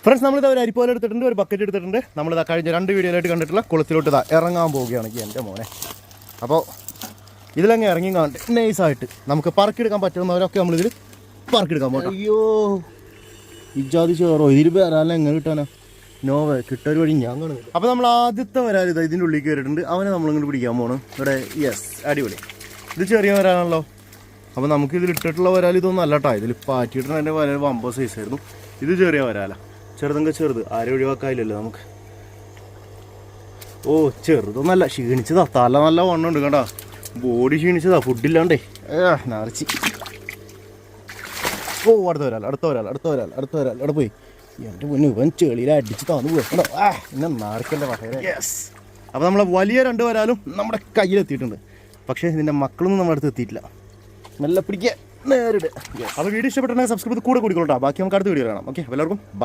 Friends, നമ്മളിത് ഒരു അരിപ്പോലെ എടുത്തിട്ടുണ്ട്, ഒരു ബക്കറ്റ് എടുത്തിട്ടുണ്ട്. നമ്മളിതാ കഴിഞ്ഞ 2 വീഡിയോയിലായിട്ട് കണ്ടിട്ടുള്ള കുളത്തിലോട്ട് ഇറങ്ങാൻ പോവുകയാണ് എൻ്റെ മോനെ. അപ്പോൾ ഇതിലങ്ങ് ഇറങ്ങി കാണട്ടെ നൈസായിട്ട്. നമുക്ക് പറക്കിയെടുക്കാൻ പറ്റുന്നവരൊക്കെ നമ്മളിതിൽ പറക്കിയെടുക്കാൻ പോകണം. അയ്യോ ഇജാതി ചേറോ ഇതിൽ വരാനല്ല എങ്ങനെ കിട്ടാനാ? നോവേ കിട്ടൊരു വഴി ഞാൻ കാണുന്നില്ല. അപ്പോൾ നമ്മൾ ആദ്യത്തെ വരാൽ ഇതാ ഇതിൻ്റെ ഉള്ളിൽ കയറിയിട്ടുണ്ട്. അവനെ നമ്മളിങ്ങോട്ട് പിടിക്കാൻ പോകണം. ഇവിടെ യെസ്, അടിപൊളി. ഇത് ചെറിയ വരാനാണല്ലോ. അപ്പോൾ നമുക്ക് ഇതിൽ ഇട്ടിട്ടുള്ള വരാൽ ഇതൊന്നും അല്ല കേട്ടോ. ഇതിൽ പാറ്റിയിട്ടാണ് എൻ്റെ വരാൽ വമ്പ സൈസായിരുന്നു. ഇത് ചെറിയ വരാല, ചെറുതെങ്കിൽ ചെറുത്, ആരും ഒഴിവാക്കാനില്ലല്ലോ നമുക്ക്. ഓ ചെറുതൊന്നല്ല, ക്ഷീണിച്ചതാ. തല നല്ല വണ്ണമുണ്ട് കേട്ടോ, ബോഡി ക്ഷീണിച്ചതാ ഫുഡില്ലാണ്ടേ നിറച്ചി. ഓ അടുത്ത വരാൽ അവിടെ പോയി. എൻ്റെ പൊന്നു ഇവൻ ചെളിയിൽ അടിച്ച് തന്നു പോകണോ. എന്നെ നാർക്കല്ലേ പറയാ. യെസ്, അപ്പോൾ നമ്മളെ വലിയ 2 വരാലും നമ്മുടെ കയ്യിലെത്തിയിട്ടുണ്ട്. പക്ഷേ ഇതിൻ്റെ മക്കളൊന്നും നമ്മുടെ അടുത്ത് എത്തിയിട്ടില്ല. നല്ല പിടിക്കുക നേരിട്ട്. അപ്പോൾ വീഡിയോ ഇഷ്ടപ്പെട്ടിട്ടുണ്ടെങ്കിൽ സബ്സ്ക്രൈബ് ചെയ്ത് കൂടെ കൂടിക്കോളൂ. ബാക്കി നമുക്ക് അടുത്ത വീഡിയോ കാണാം. ഓക്കെ, എല്ലാവർക്കും.